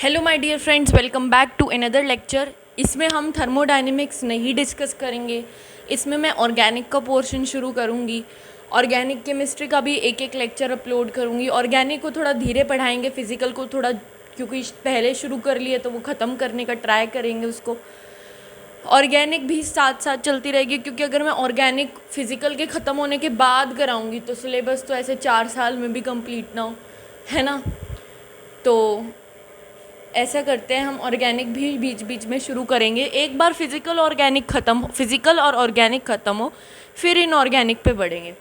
Hello my dear friends, welcome back to another lecture. इसमें हम thermodynamics नहीं discuss करेंगे। इसमें मैं ऑर्गेनिक का पोर्शन शुरू करूँगी। ऑर्गेनिक केमिस्ट्री का भी एक एक लेक्चर अपलोड करूँगी। ऑर्गेनिक को थोड़ा धीरे पढ़ाएंगे, फिज़िकल को थोड़ा, क्योंकि पहले शुरू कर लिए तो वो ख़त्म करने का ट्राई करेंगे उसको। ऑर्गेनिक भी साथ साथ चलती रहेगी, क्योंकि अगर मैं ऑर्गेनिक फ़िज़िकल के ख़त्म होने के बाद कराऊँगी तो सिलेबस तो ऐसे 4 साल में भी कंप्लीट ना हो, है ना। तो ऐसा करते हैं, हम ऑर्गेनिक भी बीच बीच में शुरू करेंगे। एक बार फिज़िकल और ऑर्गेनिक ख़त्म हो, फिर इनऑर्गेनिक पे बढ़ेंगे।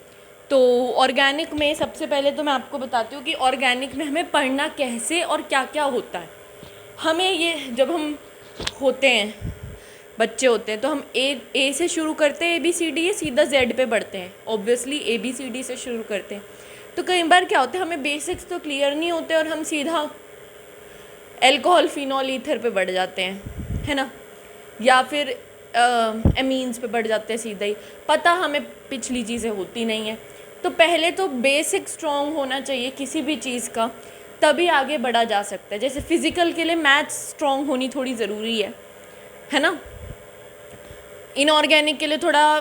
तो ऑर्गेनिक में सबसे पहले तो मैं आपको बताती हूँ कि ऑर्गेनिक में हमें पढ़ना कैसे और क्या क्या होता है। हमें ये, जब हम होते हैं, बच्चे होते हैं, तो हम ए से शुरू करते हैं, ABCD, ये सीधा Z पे बढ़ते हैं। ऑब्वियसली ABCD से शुरू करते हैं। तो कई बार क्या होता है, हमें बेसिक्स तो क्लियर नहीं होते और हम सीधा एल्कोहल फिनॉल ईथर पे बढ़ जाते हैं, है ना, या फिर एमीन्स पे बढ़ जाते हैं सीधा ही। पता हमें पिछली चीज़ें होती नहीं हैं। तो पहले तो बेसिक स्ट्रॉन्ग होना चाहिए किसी भी चीज़ का, तभी आगे बढ़ा जा सकता है। जैसे फिज़िकल के लिए मैथ्स स्ट्रॉन्ग होनी थोड़ी ज़रूरी है ना। इनऑर्गेनिक के लिए थोड़ा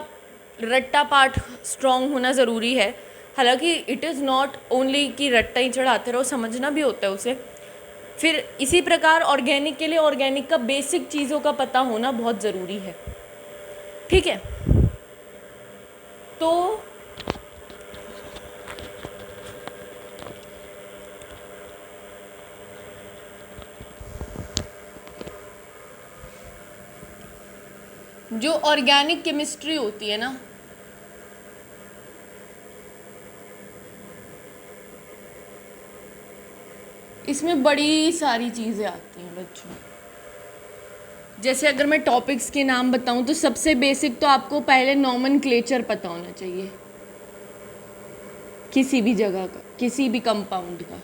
रट्टा पाठ स्ट्रॉन्ग होना ज़रूरी है। हालांकि इट इज़ नॉट ओनली कि रट्टा ही चढ़ाते रहो, समझना भी होता है उसे। फिर इसी प्रकार ऑर्गेनिक के लिए ऑर्गेनिक का बेसिक चीज़ों का पता होना बहुत ज़रूरी है, ठीक है। तो जो ऑर्गेनिक केमिस्ट्री होती है ना, इसमें बड़ी सारी चीज़ें आती हैं बच्चों। जैसे अगर मैं टॉपिक्स के नाम बताऊं तो सबसे बेसिक तो आपको पहले नॉमेनक्लेचर पता होना चाहिए, किसी भी जगह का, किसी भी कंपाउंड का।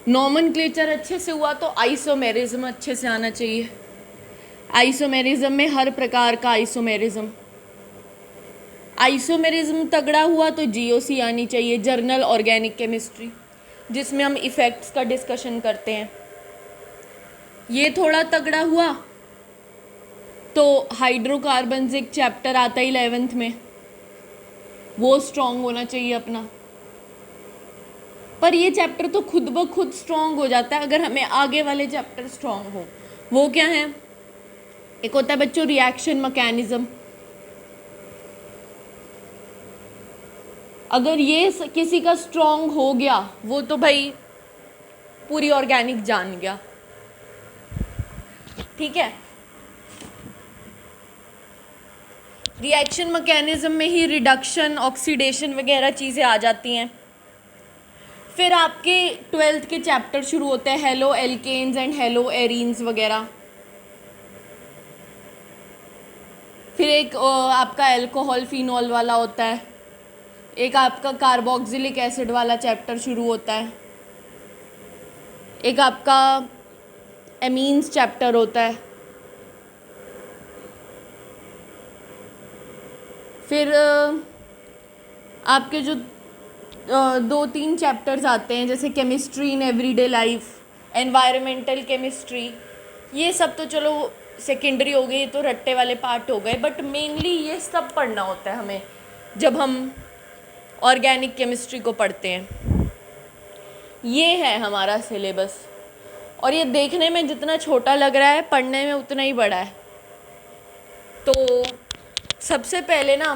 नॉमेनक्लेचर अच्छे से हुआ तो आइसोमेरिज्म अच्छे से आना चाहिए। आइसोमेरिज्म में हर प्रकार का आइसोमेरिज्म तगड़ा हुआ तो GOC आनी चाहिए, जर्नल ऑर्गेनिक केमिस्ट्री, जिसमें हम इफ़ेक्ट्स का डिस्कशन करते हैं। ये थोड़ा तगड़ा हुआ तो हाइड्रोकार्बन्स एक चैप्टर आता है 11th में, वो स्ट्रॉन्ग होना चाहिए अपना। पर ये चैप्टर तो खुद ब खुद स्ट्रॉन्ग हो जाता है अगर हमें आगे वाले चैप्टर स्ट्रॉन्ग हो। वो क्या है? एक होता है बच्चों रिएक्शन मैकेनिज्म। अगर ये किसी का स्ट्रॉन्ग हो गया, वो तो भाई पूरी ऑर्गेनिक जान गया, ठीक है। रिएक्शन मैकेनिज्म में ही रिडक्शन, ऑक्सीडेशन वगैरह चीज़ें आ जाती हैं। फिर आपके 12th के चैप्टर शुरू होते हैं, halo alkanes and halo arenes वगैरह। फिर एक आपका अल्कोहल फिनॉल वाला होता है, एक आपका कार्बोक्सिलिक एसिड वाला चैप्टर शुरू होता है, एक आपका एमीन्स चैप्टर होता है। फिर आपके जो 2-3 चैप्टर्स आते हैं, जैसे chemistry in everyday life, environmental chemistry, ये सब तो चलो सेकेंडरी हो गई, ये तो रट्टे वाले पार्ट हो गए। बट मेनली ये सब पढ़ना होता है हमें जब हम ऑर्गेनिक केमिस्ट्री को पढ़ते हैं। ये है हमारा सिलेबस, और ये देखने में जितना छोटा लग रहा है, पढ़ने में उतना ही बड़ा है। तो सबसे पहले ना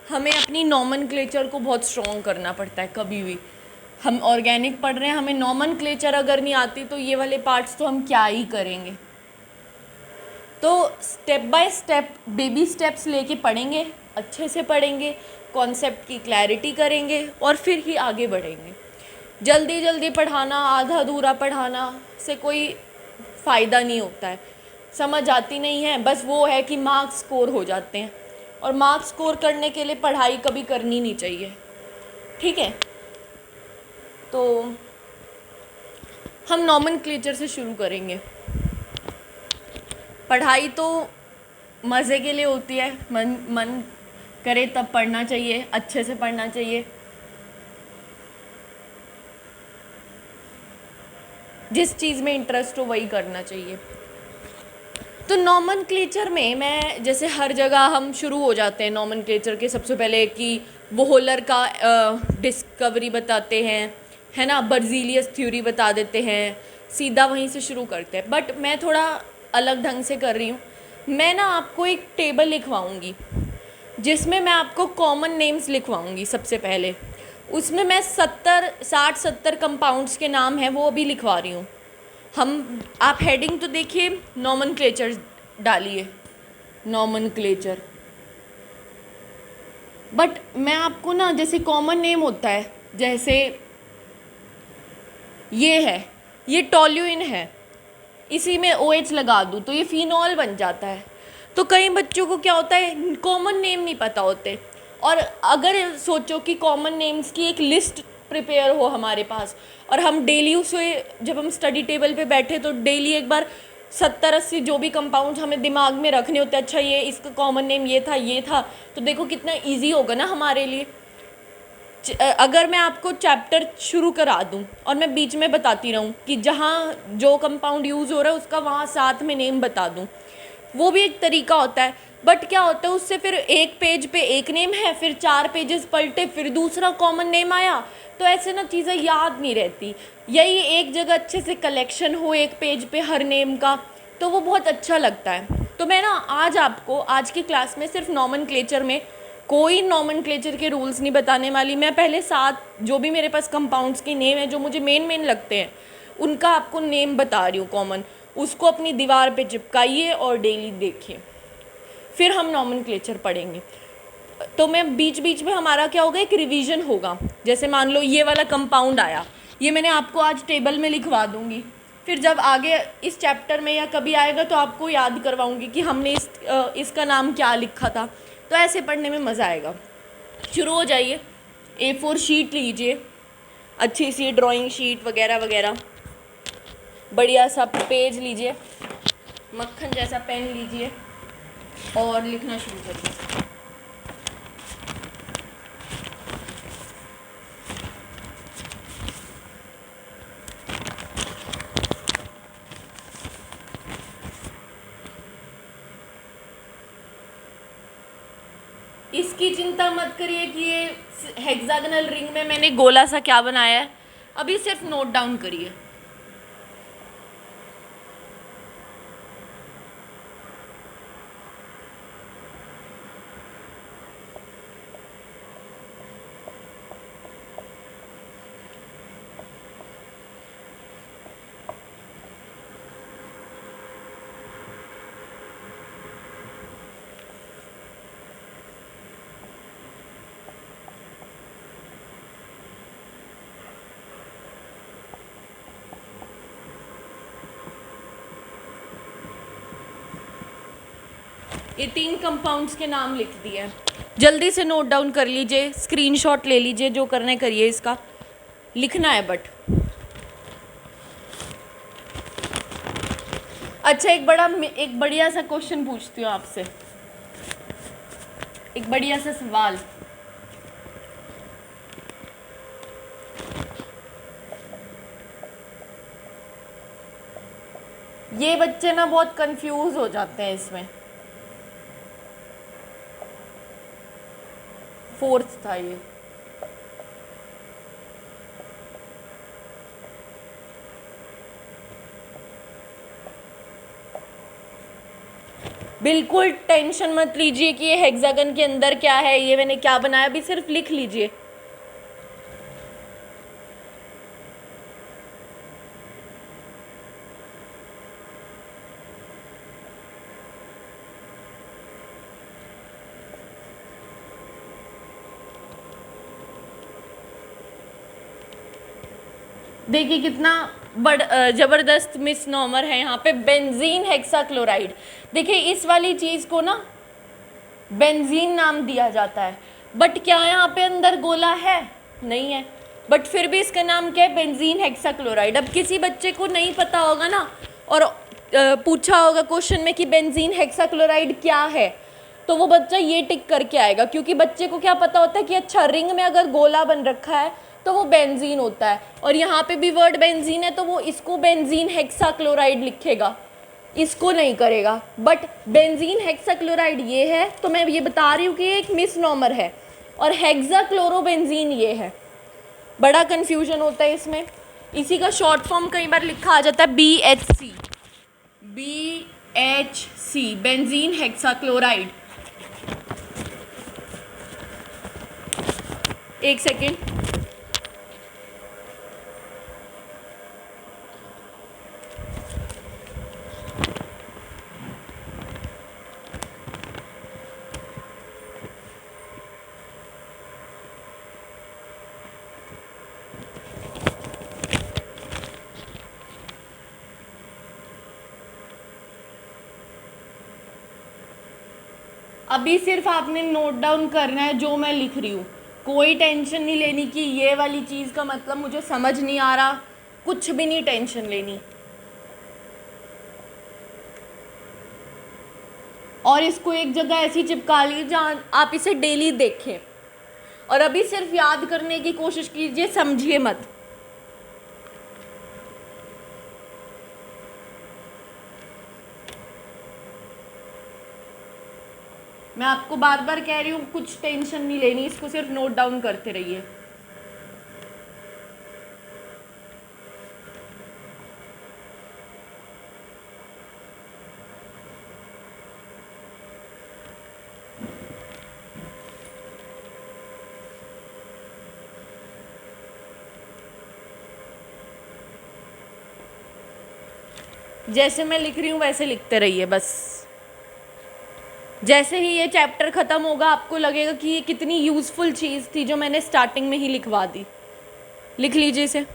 हमें अपनी नॉमेनक्लेचर को बहुत स्ट्रॉन्ग करना पड़ता है। कभी भी हम ऑर्गेनिक पढ़ रहे हैं, हमें नॉमेनक्लेचर अगर नहीं आती तो ये वाले पार्ट्स तो हम क्या ही करेंगे। तो step by step, baby steps लेके पढ़ेंगे, अच्छे से पढ़ेंगे, कॉन्सेप्ट की क्लैरिटी करेंगे और फिर ही आगे बढ़ेंगे। जल्दी जल्दी पढ़ाना, आधा अधूरा पढ़ाना से कोई फ़ायदा नहीं होता है, समझ आती नहीं है। बस वो है कि मार्क्स स्कोर हो जाते हैं, और मार्क्स स्कोर करने के लिए पढ़ाई कभी करनी नहीं चाहिए, ठीक है। तो हम नॉमेनक्लेचर से शुरू करेंगे। पढ़ाई तो मज़े के लिए होती है, मन करे तब पढ़ना चाहिए, अच्छे से पढ़ना चाहिए। जिस चीज़ में इंटरेस्ट हो वही करना चाहिए। तो नॉमनक्लेचर में मैं जैसे हर जगह हम शुरू हो जाते हैं नॉमनक्लेचर के सबसे पहले कि वोहलर का डिस्कवरी बताते हैं, है ना, बर्जीलियस थ्योरी बता देते हैं, सीधा वहीं से शुरू करते हैं। बट मैं थोड़ा अलग ढंग से कर रही हूँ। मैं ना आपको एक टेबल लिखवाऊँगी जिसमें मैं आपको कॉमन नेम्स लिखवाऊँगी। सबसे पहले उसमें मैं 60-70 कंपाउंड्स के नाम हैं वो अभी लिखवा रही हूँ। आप हेडिंग तो देखिए, नॉमनक्लेचर डालिए, नॉमनक्लेचर। बट मैं आपको ना जैसे कॉमन नेम होता है, जैसे ये है, ये टॉल्यूइन है, इसी में OH लगा दूँ तो ये फिनॉल बन जाता है। तो कई बच्चों को क्या होता है, कॉमन नेम नहीं पता होते। और अगर सोचो कि कॉमन नेम्स की एक लिस्ट प्रिपेयर हो हमारे पास और हम डेली उसे, जब हम स्टडी टेबल पे बैठे तो डेली एक बार 70-80 जो भी कंपाउंड्स हमें दिमाग में रखने होते हैं, अच्छा ये इसका कॉमन नेम ये था, तो देखो कितना ईजी होगा ना हमारे लिए। अगर मैं आपको चैप्टर शुरू करा दूं और मैं बीच में बताती रहूं कि जहाँ जो कंपाउंड यूज़ हो रहा है उसका वहाँ साथ में नेम बता दूं, वो भी एक तरीका होता है। बट क्या होता है उससे फिर एक पेज पे एक नेम है, फिर 4 पेजेस पलटे फिर दूसरा कॉमन नेम आया, तो ऐसे ना चीज़ें याद नहीं रहती। यही एक जगह अच्छे से कलेक्शन हो एक पेज पे हर नेम का, तो वो बहुत अच्छा लगता है। तो मैं ना आज आपको आज की क्लास में सिर्फ नॉमनक्लेचर में कोई नॉमनक्लेचर के रूल्स नहीं बताने वाली। मैं पहले 7 जो भी मेरे पास कंपाउंड्स के नेम है जो मुझे मेन लगते हैं उनका आपको नेम बता रही हूँ कॉमन, उसको अपनी दीवार पे चिपकाइए और डेली देखिए, फिर हम नॉमनक्लेचर पढ़ेंगे। तो मैं बीच बीच में हमारा क्या होगा, एक रिवीजन होगा। जैसे मान लो ये वाला कंपाउंड आया, ये मैंने आपको आज टेबल में लिखवा दूंगी, फिर जब आगे इस चैप्टर में या कभी आएगा तो आपको याद करवाऊंगी कि हमने इसका नाम क्या लिखा था। तो ऐसे पढ़ने में मज़ा आएगा। शुरू हो जाइए। A4 शीट लीजिए, अच्छी सी ड्राइंग शीट वगैरह वगैरह, बढ़िया सा पेज लीजिए, मक्खन जैसा पेन लीजिए और लिखना शुरू करिए। इसकी चिंता मत करिए कि ये हेक्सागोनल रिंग में मैंने गोला सा क्या बनाया है, अभी सिर्फ नोट डाउन करिए। ये 3 कंपाउंड्स के नाम लिख दिए। जल्दी से नोट डाउन कर लीजिए, स्क्रीनशॉट ले लीजिए, जो करना है करिए। इसका लिखना है बट अच्छा। एक बढ़िया सा क्वेश्चन पूछती हूँ आपसे, एक बढ़िया सा सवाल। ये बच्चे ना बहुत कंफ्यूज हो जाते हैं इसमें। 4th था ये। बिल्कुल टेंशन मत लीजिए कि ये हेक्सागन के अंदर क्या है, ये मैंने क्या बनाया, अभी सिर्फ लिख लीजिए। देखिए कितना ज़बरदस्त मिसनॉमर है यहाँ पे, बेंजीन हेक्साक्लोराइड। देखिए इस वाली चीज़ को ना बेंजीन नाम दिया जाता है, बट क्या यहाँ पे अंदर गोला है? नहीं है, बट फिर भी इसका नाम क्या है? Benzene hexachloride. अब किसी बच्चे को नहीं पता होगा ना और पूछा होगा क्वेश्चन में कि बेंजीन हेक्साक्लोराइड क्या है, तो वो बच्चा ये टिक करके आएगा, क्योंकि बच्चे को क्या पता होता है कि अच्छा रिंग में अगर गोला बन रखा है तो वो बेंजीन होता है, और यहाँ पे भी वर्ड बेंजीन है तो वो इसको बेंजीन हेक्साक्लोराइड लिखेगा, इसको नहीं करेगा। बट बेंजीन हेक्साक्लोराइड ये है, तो मैं ये बता रही हूँ कि ये एक मिसनॉमर है, और हेक्साक्लोरोबेंजीन ये है। बड़ा कन्फ्यूजन होता है इसमें। इसी का शॉर्ट फॉर्म कई बार लिखा आ जाता है BHC, BHC बेंजीन हेक्साक्लोराइड। एक सेकेंड, अभी सिर्फ आपने नोट डाउन करना है जो मैं लिख रही हूँ, कोई टेंशन नहीं लेनी कि ये वाली चीज़ का मतलब मुझे समझ नहीं आ रहा, कुछ भी नहीं टेंशन लेनी। और इसको एक जगह ऐसी चिपका ली जहाँ आप इसे डेली देखें, और अभी सिर्फ याद करने की कोशिश कीजिए, समझिए मत। मैं आपको बार बार कह रही हूँ कुछ टेंशन नहीं लेनी, इसको सिर्फ नोट डाउन करते रहिए। जैसे मैं लिख रही हूँ वैसे लिखते रहिए बस। जैसे ही ये चैप्टर ख़त्म होगा आपको लगेगा कि ये कितनी यूज़फुल चीज़ थी जो मैंने स्टार्टिंग में ही लिखवा दी। लिख लीजिए इसे।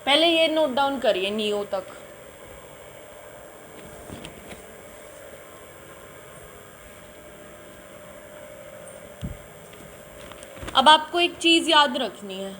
पहले ये नोट डाउन करिए नियो तक। अब आपको एक चीज़ याद रखनी है,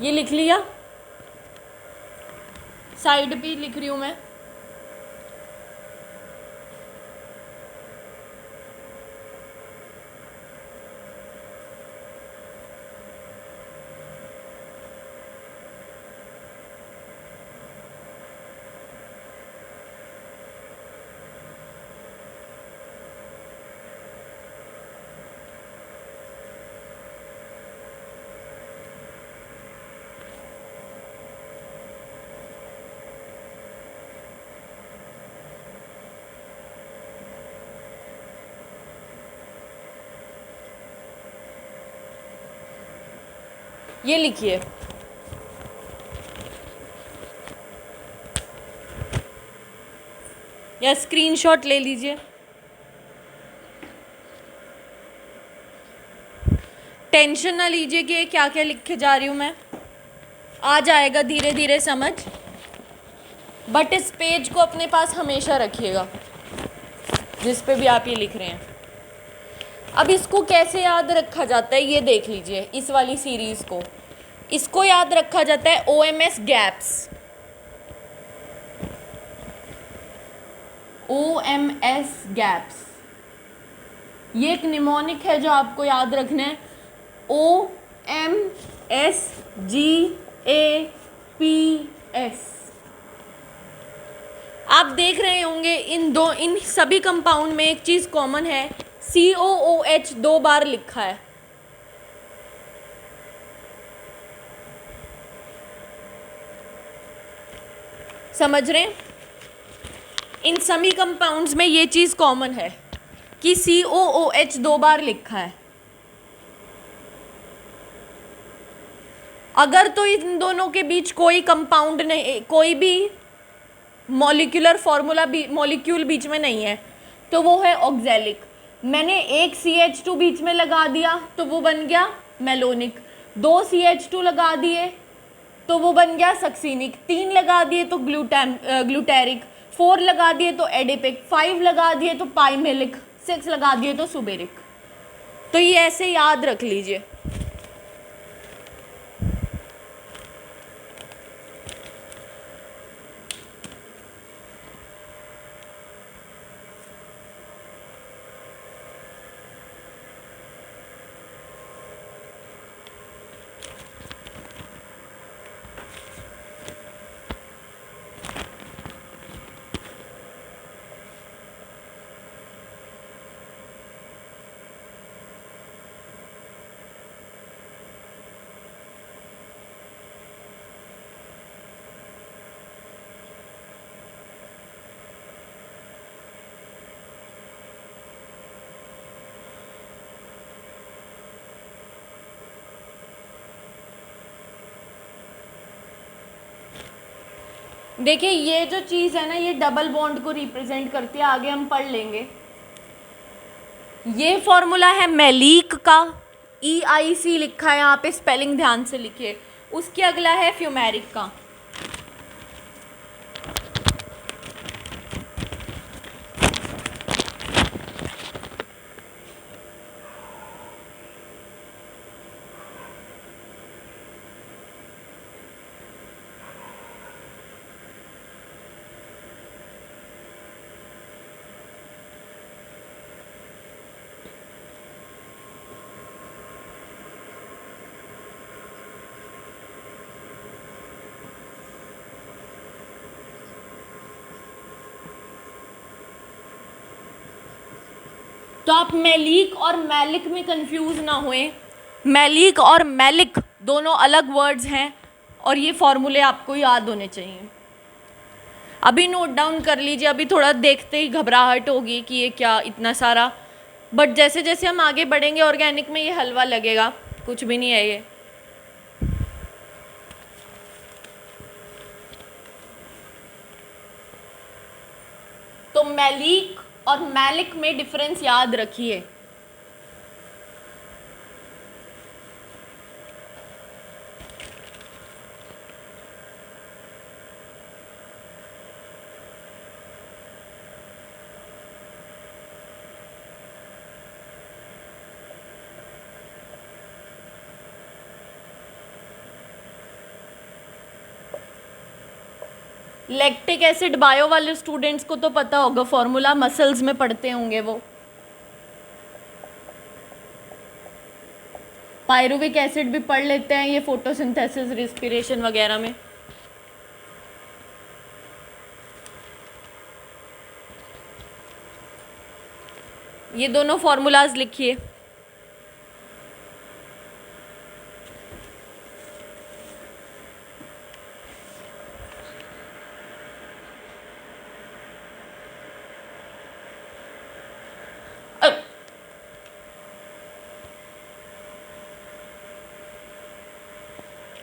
ये लिख लिया, साइड पे लिख रही हूँ मैं। ये लिखिए, या स्क्रीनशॉट ले लीजिए। टेंशन ना लीजिए कि क्या क्या लिख के जा रही हूँ मैं, आ जाएगा धीरे धीरे समझ, बट इस पेज को अपने पास हमेशा रखिएगा जिस पे भी आप ये लिख रहे हैं। अब इसको कैसे याद रखा जाता है ये देख लीजिए, इस वाली सीरीज़ को, इसको याद रखा जाता है OMS गैप्स। OMS गैप्स ये एक निमोनिक है जो आपको याद रखना है, OMSGAPS। आप देख रहे होंगे इन सभी कंपाउंड में एक चीज़ कॉमन है, COOH 2 बार लिखा है। समझ रहे हैं? इन सभी कंपाउंड्स में ये चीज़ कॉमन है कि COOH 2 बार लिखा है। अगर तो इन दोनों के बीच कोई कंपाउंड नहीं, कोई भी मॉलिक्यूल बीच में नहीं है तो वो है ऑक्जेलिक। मैंने एक CH2 बीच में लगा दिया तो वो बन गया मेलोनिक, 2 CH2 लगा दिए तो वो बन गया सक्सीनिक, 3 लगा दिए तो ग्लूटेरिक, 4 लगा दिए तो एडिपिक, 5 लगा दिए तो पाइमेलिक, 6 लगा दिए तो सुबेरिक। तो ये ऐसे याद रख लीजिए। देखिए ये जो चीज़ है ना, ये डबल बॉन्ड को रिप्रेजेंट करती है, आगे हम पढ़ लेंगे। ये फॉर्मूला है मैलीक का, EIC लिखा है यहाँ पे, स्पेलिंग ध्यान से लिखिए। उसके अगला है फ्यूमेरिक का। तो आप मैलीक और मैलिक में कंफ्यूज ना हुए, मैलीक और मैलिक दोनों अलग वर्ड्स हैं और ये फॉर्मूले आपको याद होने चाहिए। अभी नोट डाउन कर लीजिए, अभी थोड़ा देखते ही घबराहट होगी कि ये क्या इतना सारा, बट जैसे जैसे हम आगे बढ़ेंगे ऑर्गेनिक में ये हलवा लगेगा, कुछ भी नहीं है ये। तो मैलीक और मैलिक में डिफरेंस याद रखिए। लैक्टिक एसिड बायो वाले स्टूडेंट्स को तो पता होगा, फॉर्मूला मसल्स में पढ़ते होंगे वो। पायरुविक एसिड भी पढ़ लेते हैं ये फोटोसिंथेसिस रिस्पिरेशन वगैरह में। ये दोनों फॉर्मूलाज लिखिए।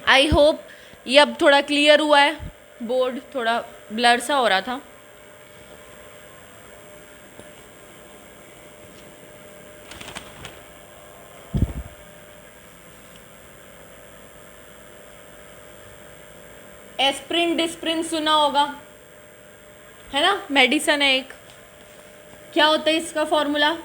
आई होप ये अब थोड़ा क्लियर हुआ है, बोर्ड थोड़ा ब्लर सा हो रहा था। एस्प्रिन डिस्प्रिन सुना होगा, है ना, मेडिसन है एक। क्या होता है इसका फॉर्मूला?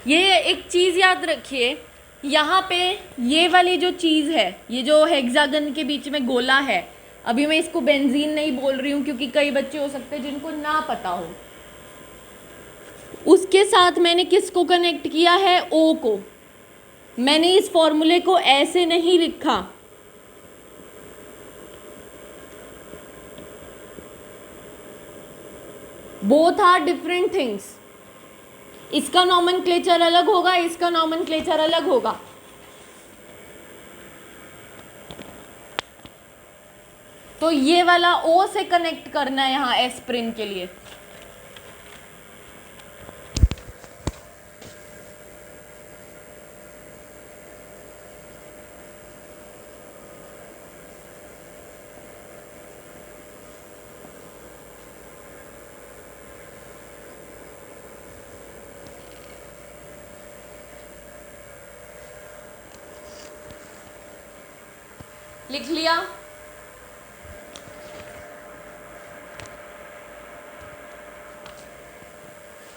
ये एक चीज़ याद रखिए, यहाँ पे ये वाली जो चीज़ है, ये जो हेक्सागन के बीच में गोला है, अभी मैं इसको बेंजीन नहीं बोल रही हूँ क्योंकि कई बच्चे हो सकते हैं जिनको ना पता हो। उसके साथ मैंने किसको कनेक्ट किया है? ओ को। मैंने इस फॉर्मूले को ऐसे नहीं लिखा, बोथ आर डिफरेंट थिंग्स। इसका नॉमेनक्लेचर अलग होगा, इसका नॉमेनक्लेचर अलग होगा। तो ये वाला ओ से कनेक्ट करना है यहाँ एस्प्रिन के लिए। लिख लिया?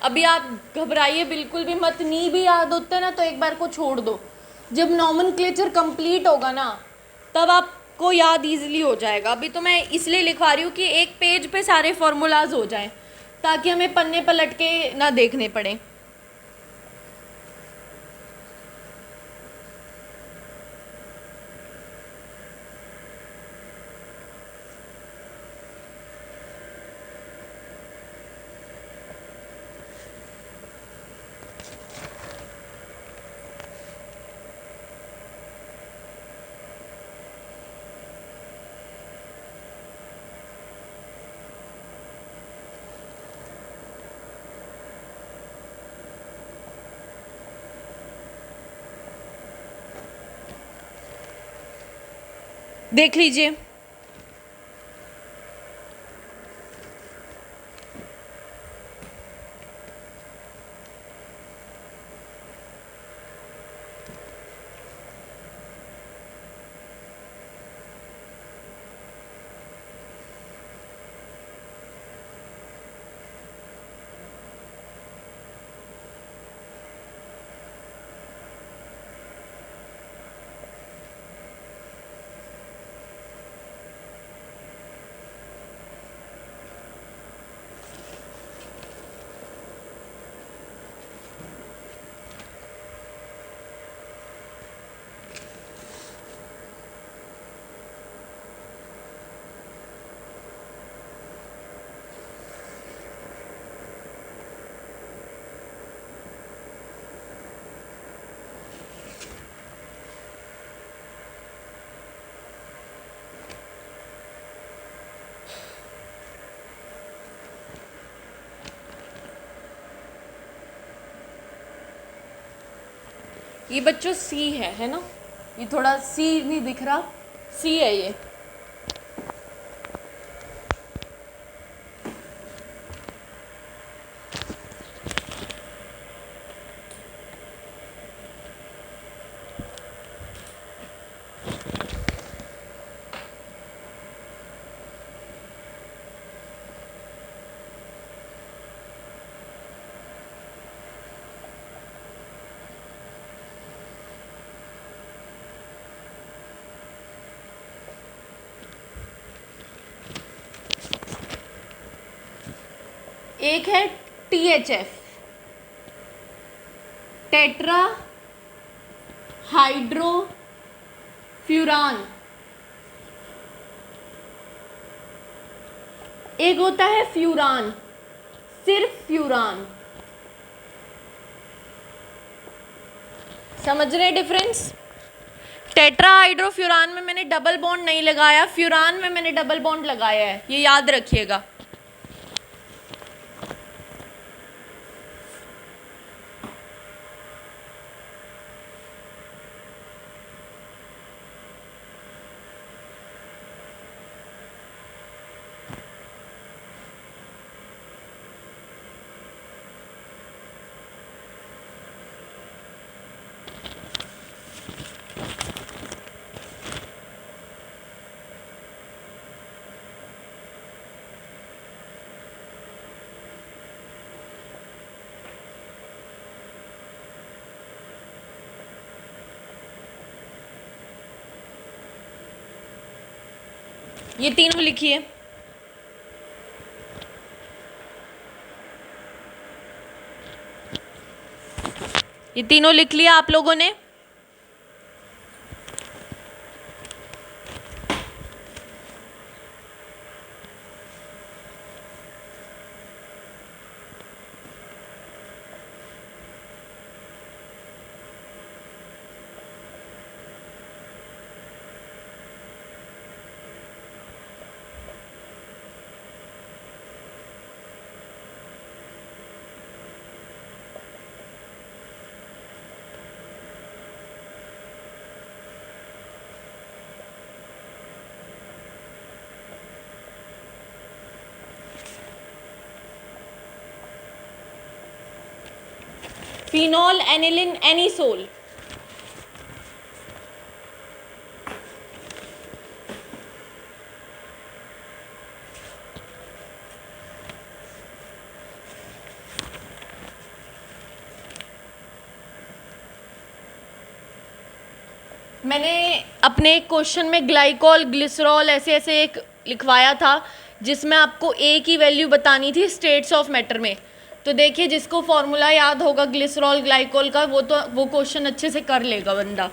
अभी आप घबराइए बिल्कुल भी मत, नहीं भी याद होता है ना तो एक बार को छोड़ दो। जब नॉमेनक्लेचर कंप्लीट होगा ना तब आपको याद इजीली हो जाएगा। अभी तो मैं इसलिए लिखवा रही हूँ कि एक पेज पे सारे फॉर्मूलाज हो जाएं ताकि हमें पन्ने पलट के ना देखने पड़े। देख लीजिए, ये बच्चों सी है ना, ये थोड़ा सी नहीं दिख रहा, सी है ये। एक है THF, टेट्रा हाइड्रो फ्यूरान। एक होता है फ्यूरान, सिर्फ फ्यूरान। समझ रहे डिफरेंस? टेट्रा हाइड्रोफ्यूरान में मैंने डबल बॉन्ड नहीं लगाया, फ्यूरान में मैंने डबल बॉन्ड लगाया है, ये याद रखिएगा। ये तीनों लिखिए। ये तीनों लिख लिया आप लोगों ने? Phenol aniline anisole. मैंने अपने एक क्वेश्चन में ग्लाइकॉल ग्लिसरॉल ऐसे ऐसे एक लिखवाया था जिसमें आपको ए की वैल्यू बतानी थी स्टेट्स ऑफ मैटर में। तो देखिए जिसको फॉर्मूला याद होगा ग्लिसरॉल ग्लाइकॉल का वो क्वेश्चन अच्छे से कर लेगा बंदा।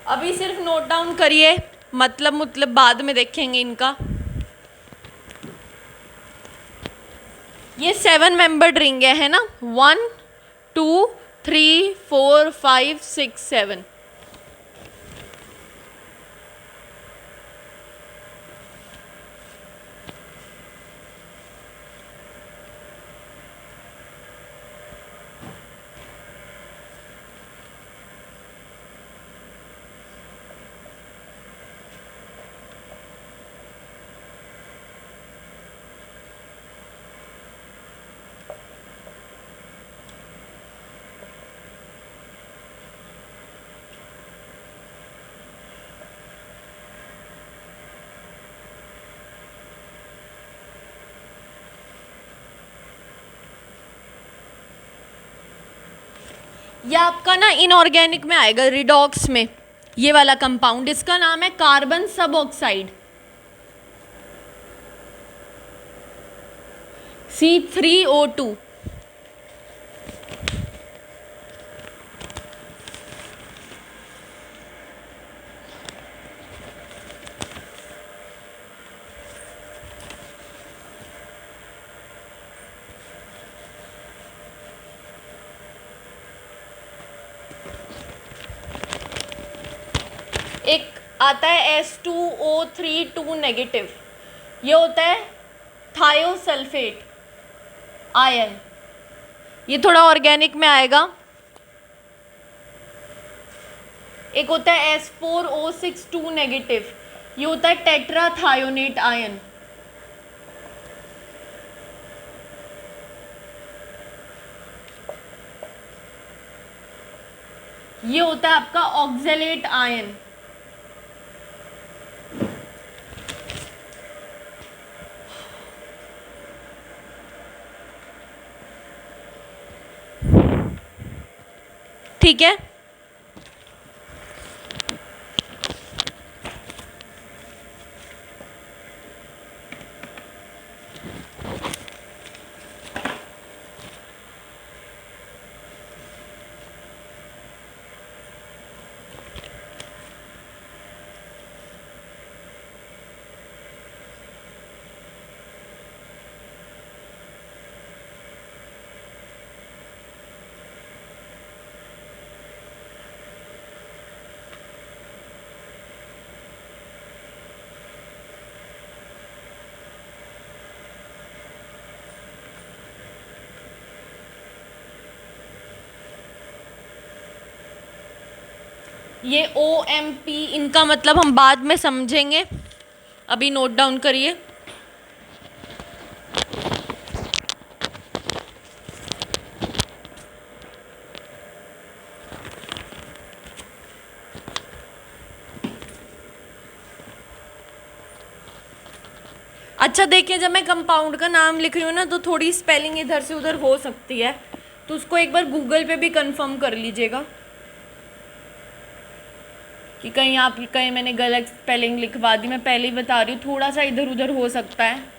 अभी सिर्फ नोट डाउन करिए, मतलब बाद में देखेंगे इनका। ये 7 मेंबर्ड रिंग है ना, 1 2 3 4 5 6 7। ये आपका ना इनऑर्गेनिक में आएगा, रिडॉक्स में। ये वाला कंपाउंड इसका नाम है कार्बन सब ऑक्साइड, C3O2। एक आता है S2O3 नेगेटिव, ये होता है थायोसल्फेट आयन, ये थोड़ा ऑर्गेनिक में आएगा। एक होता है S4O6 नेगेटिव, ये होता है टेट्राथायोनेट आयन। ये होता है आपका ऑक्जेलेट आयन। ठीक है, ये OMP इनका मतलब हम बाद में समझेंगे, अभी नोट डाउन करिए। अच्छा देखिए, जब मैं कंपाउंड का नाम लिख रही हूँ ना तो थोड़ी स्पेलिंग इधर से उधर हो सकती है, तो उसको एक बार गूगल पे भी कंफर्म कर लीजिएगा कि कहीं मैंने गलत स्पेलिंग लिखवा दी। मैं पहले ही बता रही हूँ, थोड़ा सा इधर उधर हो सकता है।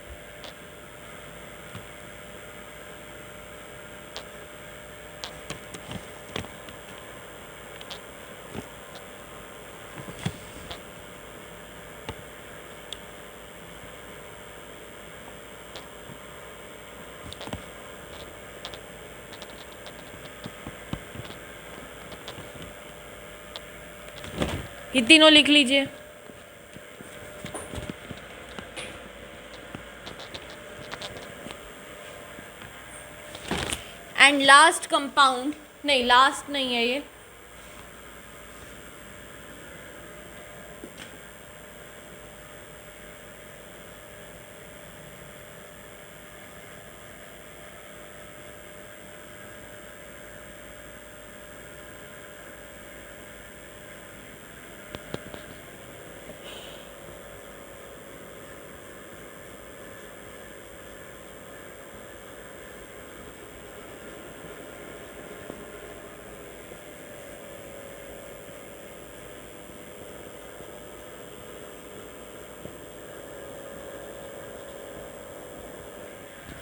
ये तीनों लिख लीजिए। एंड लास्ट कंपाउंड, नहीं लास्ट नहीं है ये,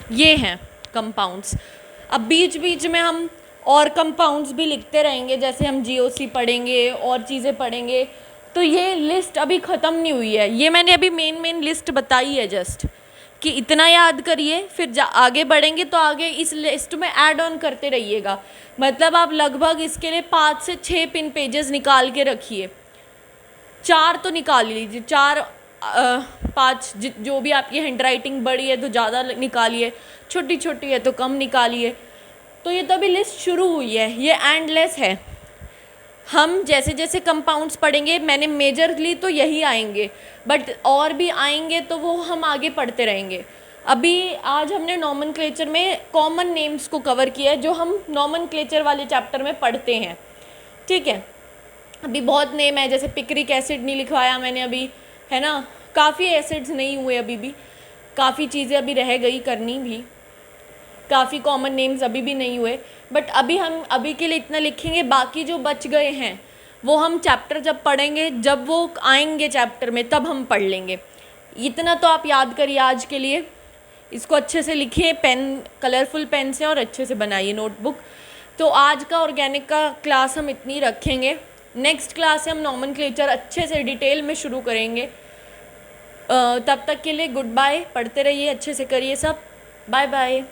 ये हैं कंपाउंड्स। अब बीच बीच में हम और कंपाउंड्स भी लिखते रहेंगे, जैसे हम GOC पढ़ेंगे और चीज़ें पढ़ेंगे। तो ये लिस्ट अभी ख़त्म नहीं हुई है, ये मैंने अभी मेन लिस्ट बताई है जस्ट, कि इतना याद करिए, फिर आगे बढ़ेंगे तो आगे इस लिस्ट में ऐड ऑन करते रहिएगा। मतलब आप लगभग इसके लिए 5 से 6 पिन पेजेस निकाल के रखिए, 4 तो निकाल लीजिए, 4 5 जो भी आपकी हैंड राइटिंग बड़ी है तो ज़्यादा निकालिए, छोटी छोटी है तो कम निकालिए। तो ये तो अभी लिस्ट शुरू हुई है, ये एंडलेस है। हम जैसे जैसे कंपाउंड्स पढ़ेंगे, मैंने मेजरली तो यही आएंगे, बट और भी आएंगे तो वो हम आगे पढ़ते रहेंगे। अभी आज हमने नॉमेनक्लेचर में कॉमन नेम्स को कवर किया है, जो हम नॉमेनक्लेचर वाले चैप्टर में पढ़ते हैं, ठीक है। अभी बहुत नेम है, जैसे पिक्रिक एसिड नहीं लिखवाया मैंने अभी, है ना, काफ़ी एसिड्स नहीं हुए अभी भी, काफ़ी चीज़ें अभी रह गई करनी भी, काफ़ी कॉमन नेम्स अभी भी नहीं हुए। बट हम अभी के लिए इतना लिखेंगे, बाकी जो बच गए हैं वो हम चैप्टर जब पढ़ेंगे, जब वो आएंगे चैप्टर में तब हम पढ़ लेंगे। इतना तो आप याद करिए आज के लिए, इसको अच्छे से लिखिए पेन, कलरफुल पेन से, और अच्छे से बनाइए नोटबुक। तो आज का ऑर्गेनिक का क्लास हम इतनी रखेंगे। नेक्स्ट क्लास से हम नॉमेनक्लेचर अच्छे से डिटेल में शुरू करेंगे। तब तक के लिए गुड बाय, पढ़ते रहिए, अच्छे से करिए सब, बाय बाय।